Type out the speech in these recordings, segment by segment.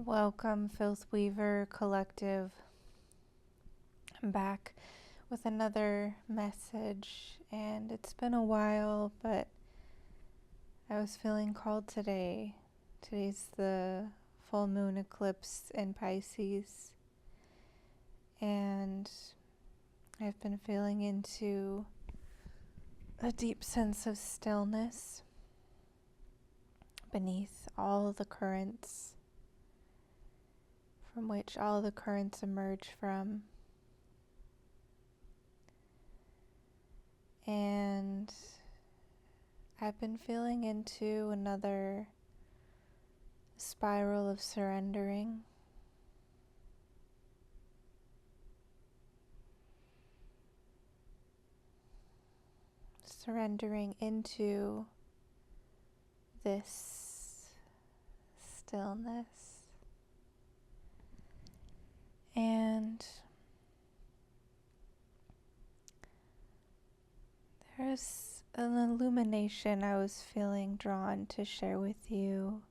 Welcome, Filth Weaver Collective. I'm back with another message, and it's been a while, but I was feeling called today. Today's the full moon eclipse in Pisces, and I've been feeling into a deep sense of stillness beneath all the currents from which all the currents emerge from. And I've been feeling into another spiral of surrendering. Surrendering into this stillness. And there's an illumination I was feeling drawn to share with you.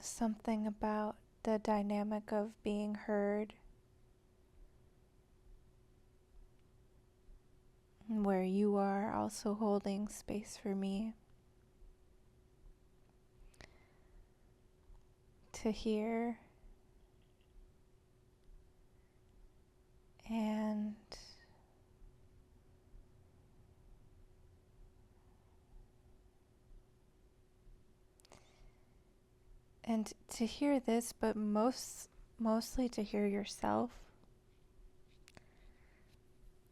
Something about the dynamic of being heard, where you are also holding space for me to hear and to hear this, but mostly to hear yourself,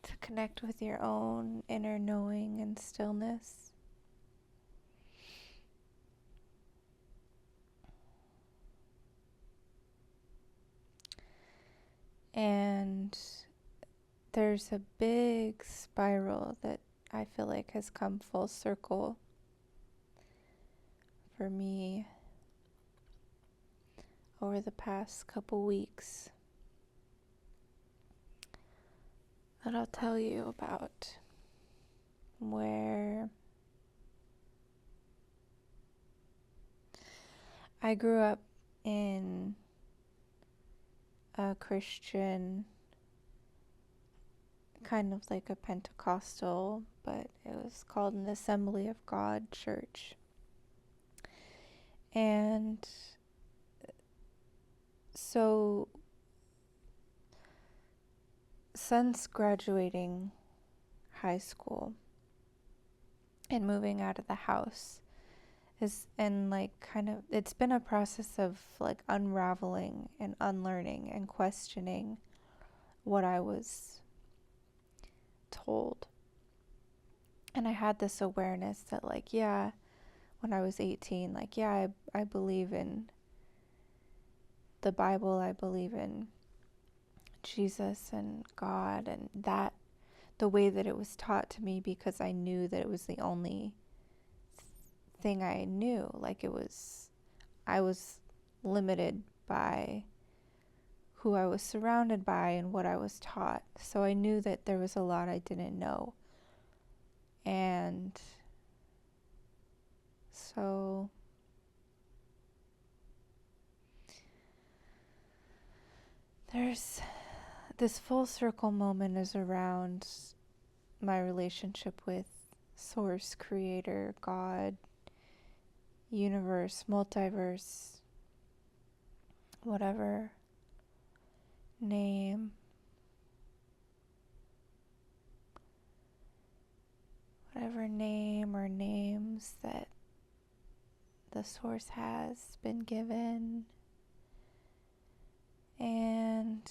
to connect with your own inner knowing and stillness. And there's a big spiral that I feel like has come full circle for me over the past couple weeks that I'll tell you about, where I grew up in a Christian, kind of like a Pentecostal, but it was called an Assembly of God church. And so since graduating high school and moving out of the house it's been a process of like unraveling and unlearning and questioning what I was told. And I had this awareness that when I was 18, I believe in the Bible, I believe in Jesus and God, and that the way that it was taught to me, because I knew that it was the only thing I knew. I was limited by who I was surrounded by and what I was taught. So I knew that there was a lot I didn't know. And so there's this full circle moment is around my relationship with Source, Creator, God, Universe, Multiverse, whatever name or names that the Source has been given. And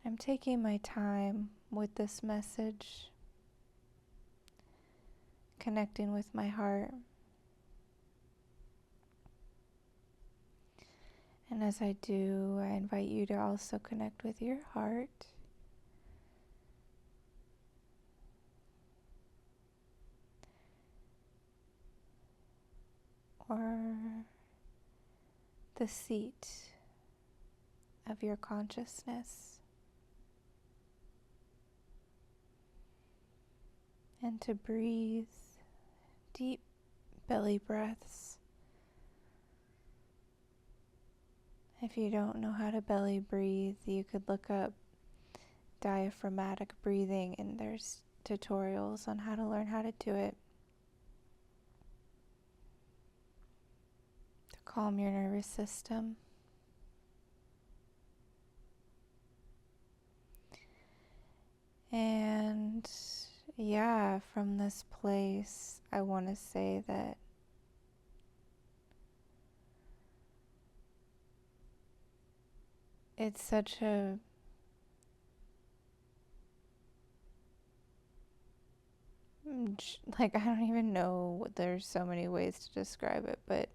I'm taking my time with this message, connecting with my heart. And as I do, I invite you to also connect with your heart. Or the seat of your consciousness, and to breathe deep belly breaths. If you don't know how to belly breathe, you could look up diaphragmatic breathing, and there's tutorials on how to learn how to do it to calm your nervous system. And yeah, from this place, I want to say that it's such a I don't even know, there's so many ways to describe it, but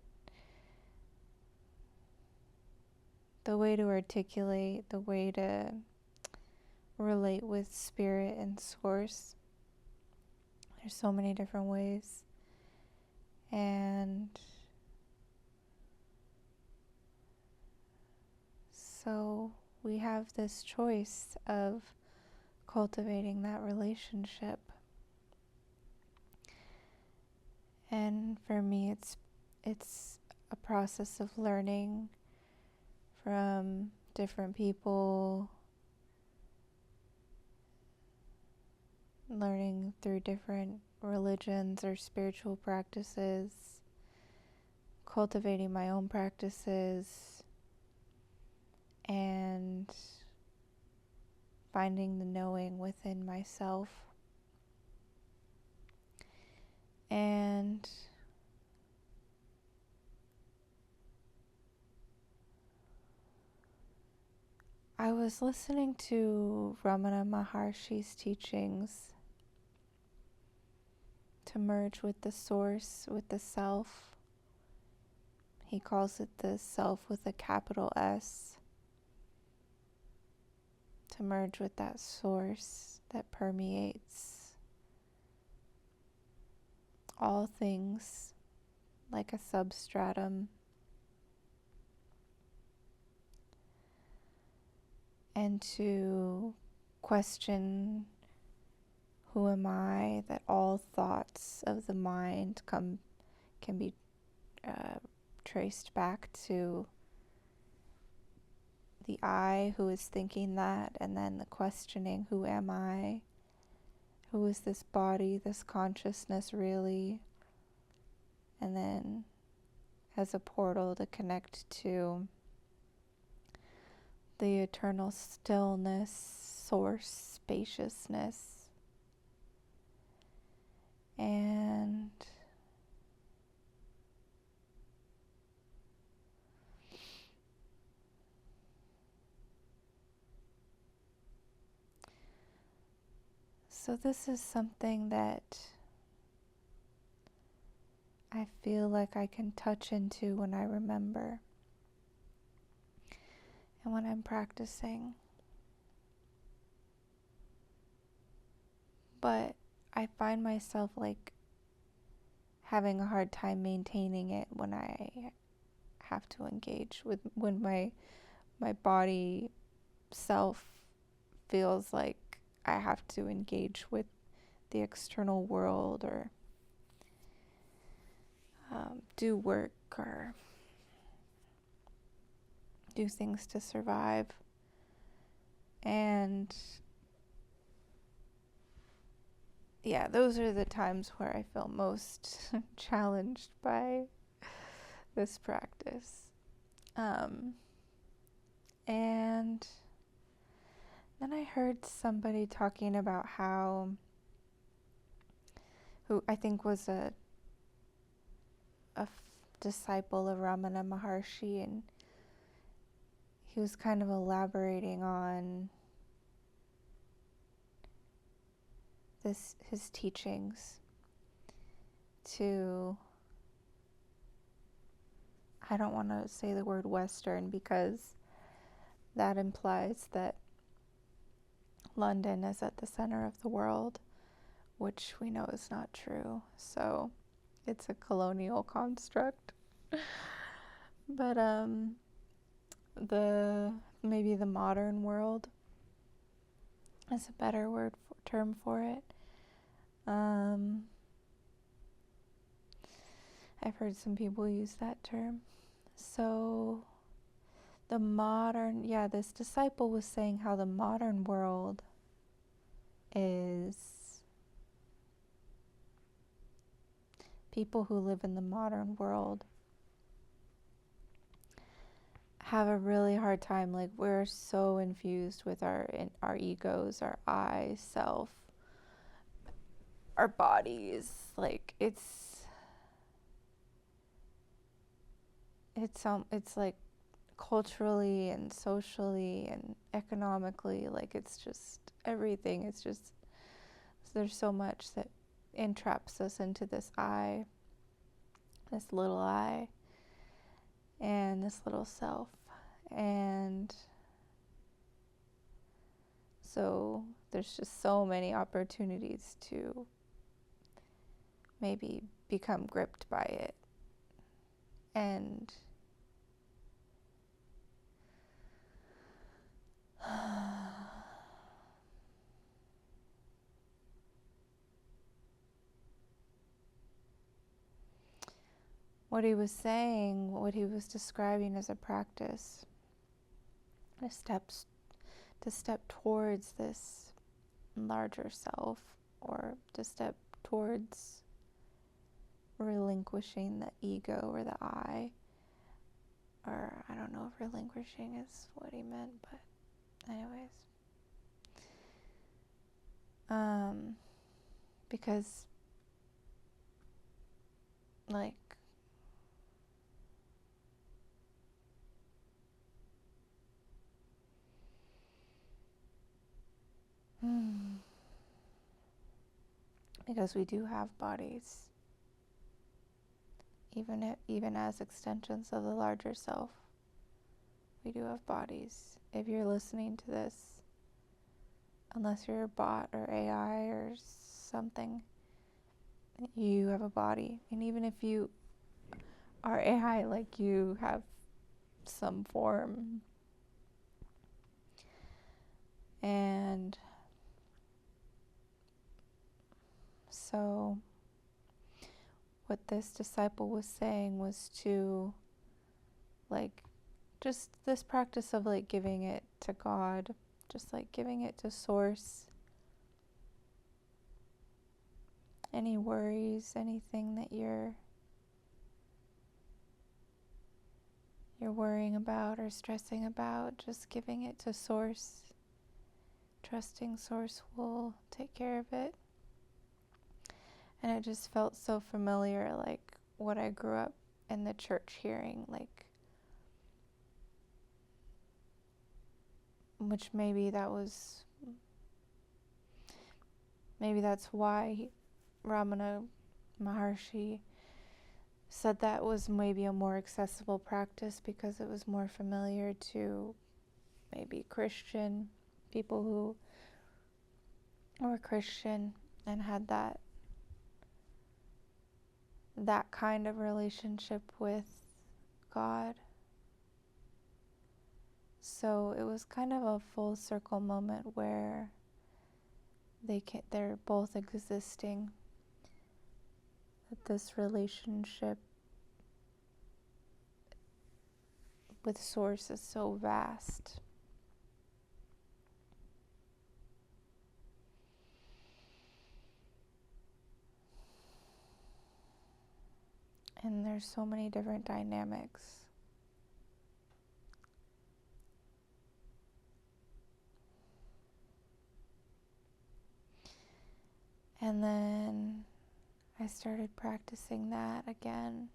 the way to articulate, the way to relate with spirit and source, there's so many different ways. And so we have this choice of cultivating that relationship. And for me, it's a process of learning from different people, learning through different religions or spiritual practices, cultivating my own practices, and finding the knowing within myself. And I was listening to Ramana Maharshi's teachings to merge with the source, with the self. He calls it the self with a capital S. To merge with that source that permeates all things like a substratum. And to question, who am I, that all thoughts of the mind can be traced back to the I who is thinking that, and then the questioning, who am I? Who is this body, this consciousness really? And then as a portal to connect to the eternal stillness, source, spaciousness. And so this is something that I feel like I can touch into when I remember and when I'm practicing. But I find myself like having a hard time maintaining it when I have to engage with, when my body self feels like I have to engage with the external world, or do work, or do things to survive. And yeah, those are the times where I feel most challenged by this practice. And then I heard somebody talking about who I think was a disciple of Ramana Maharshi, and he was kind of elaborating on his teachings to, I don't want to say the word Western because that implies that London is at the center of the world, which we know is not true. So it's a colonial construct. But maybe the modern world is a better term for it. I've heard some people use that term. So this disciple was saying how the modern world is people who live in the modern world have a really hard time. Like, we're so infused with our egos, our I, self, our bodies. Like, it's like culturally and socially and economically, like, it's just everything. It's just, there's so much that entraps us into this I, this little I, and this little self. And so there's just so many opportunities to maybe become gripped by it. And what he was saying, what he was describing as a practice, to step towards this larger self, or to step towards relinquishing the ego or the I, or I don't know if relinquishing is what he meant, but anyways, because like because we do have bodies, even as extensions of the larger self. We do have bodies. If you're listening to this, unless you're a bot or AI or something, you have a body. And even if you are AI, like, you have some form. And so what this disciple was saying was to, like, just this practice of, like, giving it to God, just like giving it to Source. Any worries, anything that you're worrying about or stressing about, just giving it to Source, trusting Source will take care of it. And it just felt so familiar, like what I grew up in the church hearing, like, which maybe that's why Ramana Maharshi said that was maybe a more accessible practice, because it was more familiar to maybe Christian people who were Christian and had that kind of relationship with God. So it was kind of a full circle moment where they're both existing. That this relationship with Source is so vast. And there's so many different dynamics. And then I started practicing that again.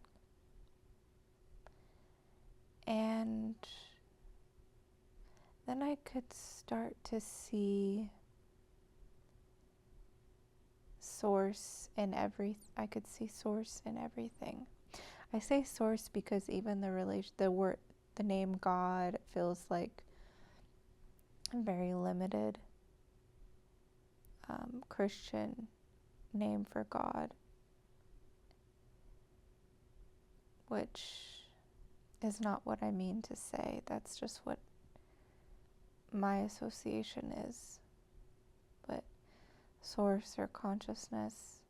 And then I could start to see Source in I could see Source in everything. I say Source because even the name God feels like a very limited Christian name for God, which is not what I mean to say. That's just what my association is. But source or consciousness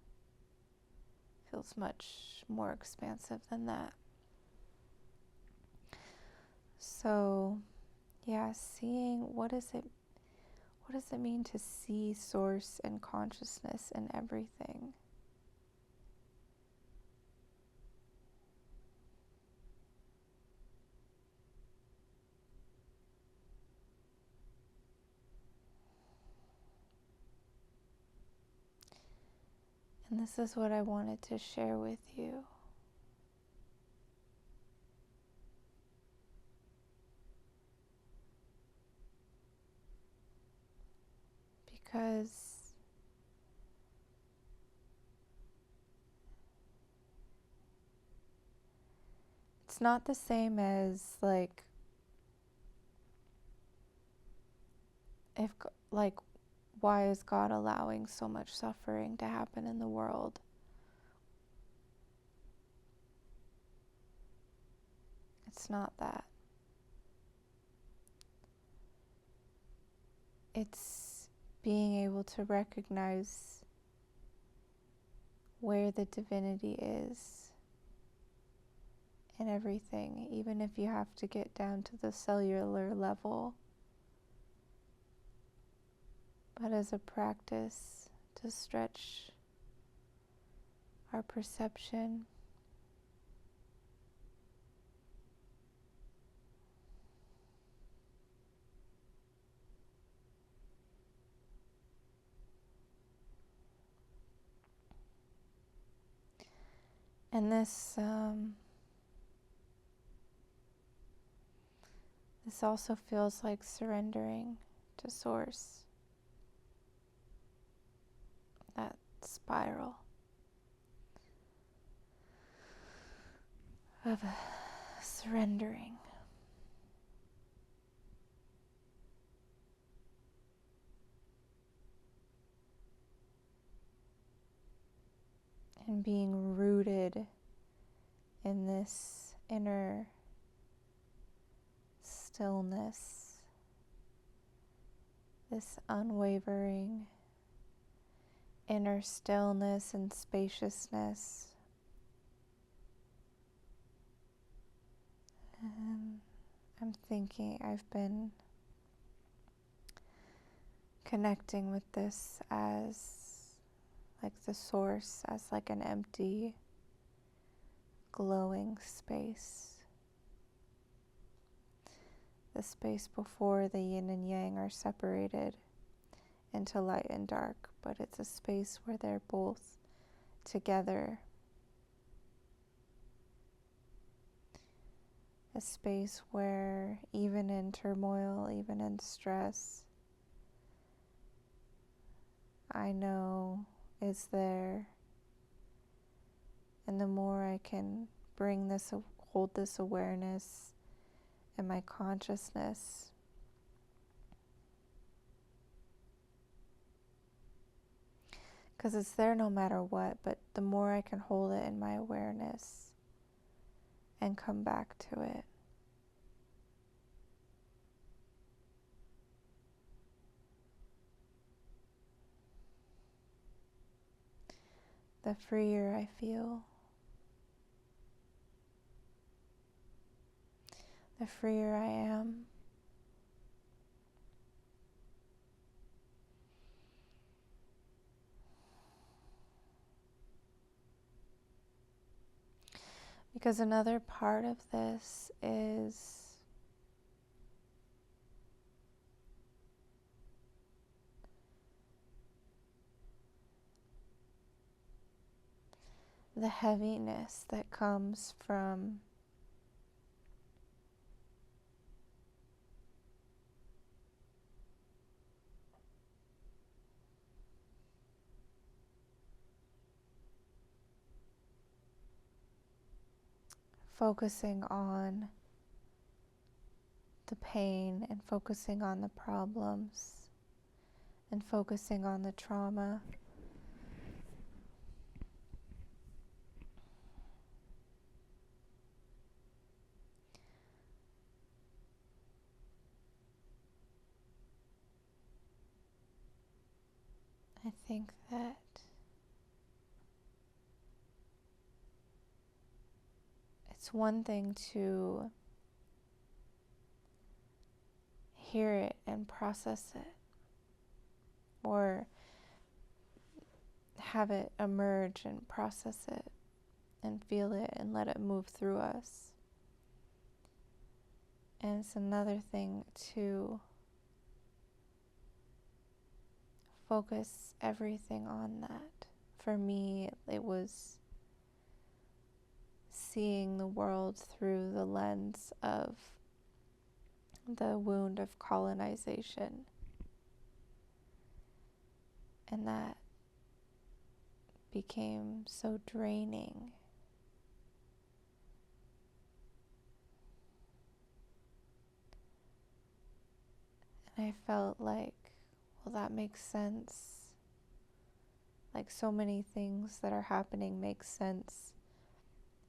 feels much more expansive than that. So, yeah, seeing what does it mean to see source and consciousness in everything? And this is what I wanted to share with you. Because it's not the same as like if like why is God allowing so much suffering to happen in the world? It's not that. It's being able to recognize where the divinity is in everything, even if you have to get down to the cellular level. But as a practice to stretch our perception, and this also feels like surrendering to Source, that spiral of surrendering. And being rooted in this inner stillness, this unwavering inner stillness and spaciousness. And I'm thinking I've been connecting with this as like the source, as like an empty, glowing space. The space before the yin and yang are separated into light and dark, but it's a space where they're both together. A space where even in turmoil, even in stress, I know is there. And the more I can hold this awareness in my consciousness, because it's there no matter what, but the more I can hold it in my awareness and come back to it, the freer I feel, the freer I am. Because another part of this is the heaviness that comes from focusing on the pain and focusing on the problems and focusing on the trauma. I think that it's one thing to hear it and process it, or have it emerge and process it and feel it and let it move through us. And it's another thing to focus everything on that. For me, it was seeing the world through the lens of the wound of colonization. And that became so draining. And I felt like, well, that makes sense. Like so many things that are happening make sense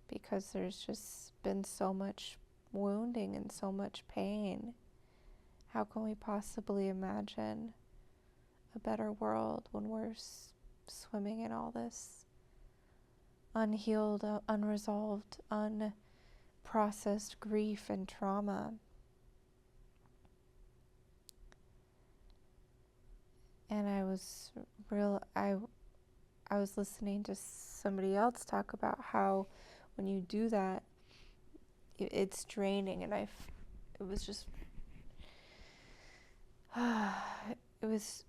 because there's just been so much wounding and so much pain. How can we possibly imagine a better world when we're swimming in all this unhealed, unresolved, unprocessed grief and trauma? And I was listening to somebody else talk about how when you do that, it's draining, and it was just it was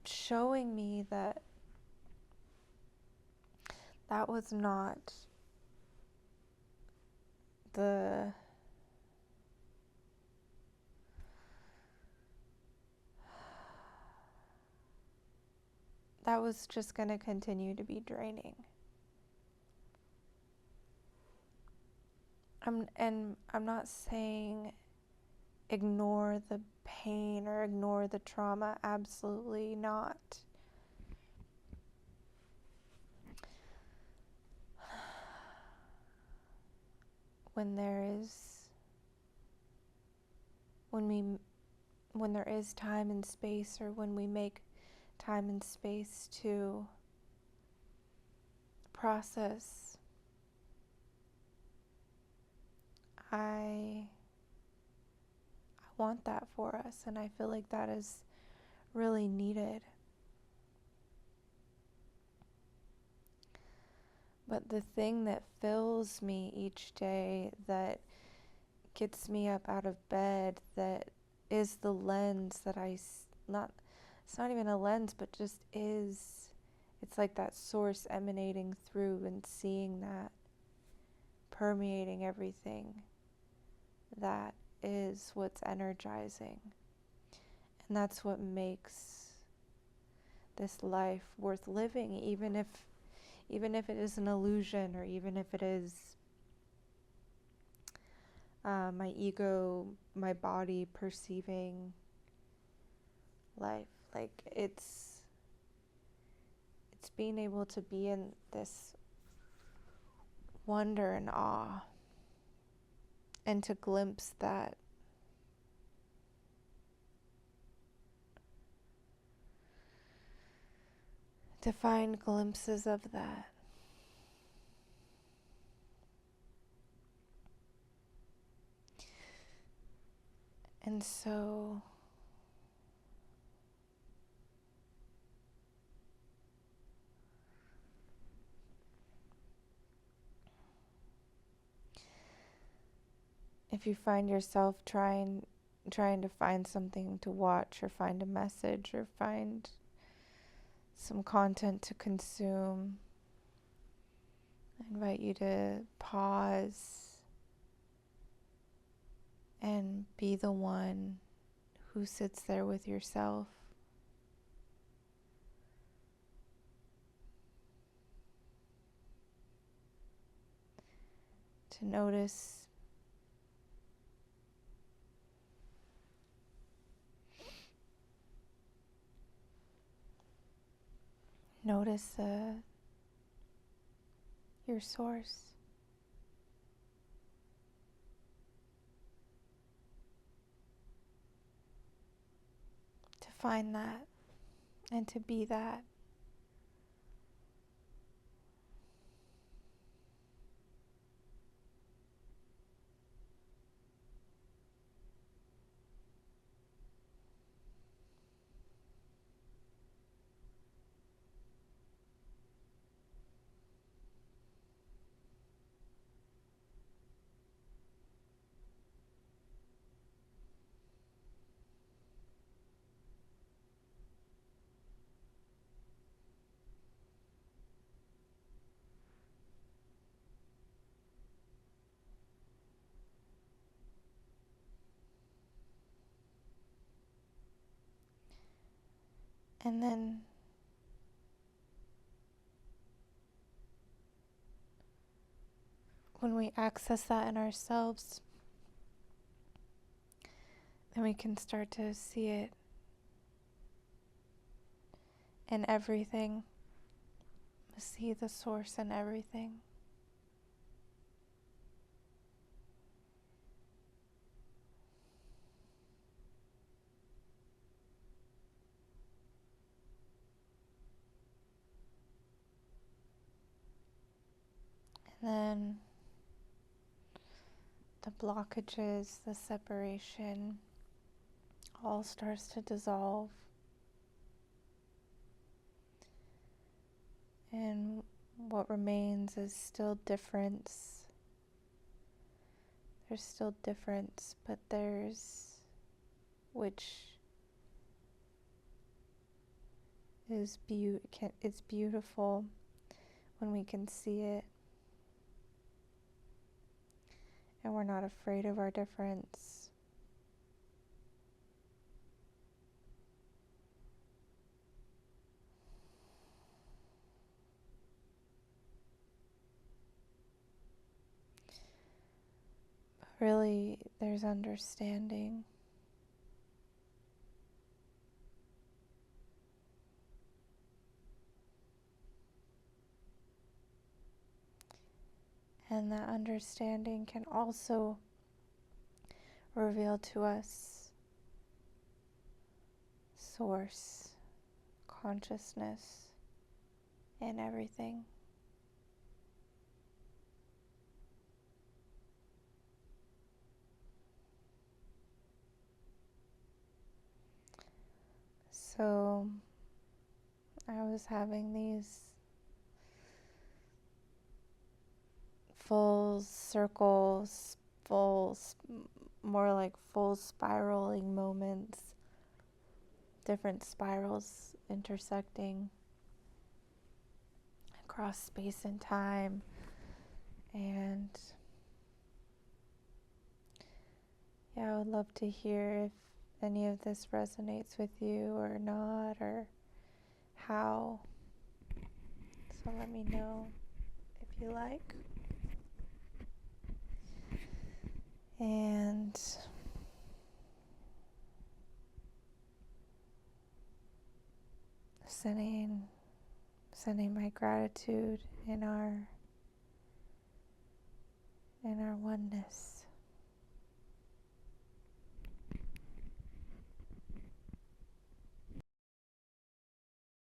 showing me that was not the that was just going to continue to be draining. I'm not saying ignore the pain or ignore the trauma. Absolutely not. When there is time and space, or when we make time and space to process, I want that for us, and I feel like that is really needed. But the thing that fills me each day, that gets me up out of bed, that is the lens that it's not even a lens, but just is. It's like that source emanating through and seeing that permeating everything. That is what's energizing. And that's what makes this life worth living, even if it is an illusion, or even if it is my ego, my body perceiving life. Like it's being able to be in this wonder and awe, and to glimpse that. To find glimpses of that. And so if you find yourself trying to find something to watch, or find a message, or find some content to consume, I invite you to pause and be the one who sits there with yourself. To notice your source. To find that and to be that. And then when we access that in ourselves, then we can start to see it in everything, see the source in everything. And then the blockages, the separation, all starts to dissolve. And what remains is still difference. There's still difference, but there's which is it's beautiful when we can see it. And we're not afraid of our difference. But really, there's understanding. And that understanding can also reveal to us source, consciousness, in everything. So I was having these full circles, more like full spiraling moments, different spirals intersecting across space and time. And yeah, I would love to hear if any of this resonates with you or not, or how. So let me know if you like. And sending my gratitude in our oneness.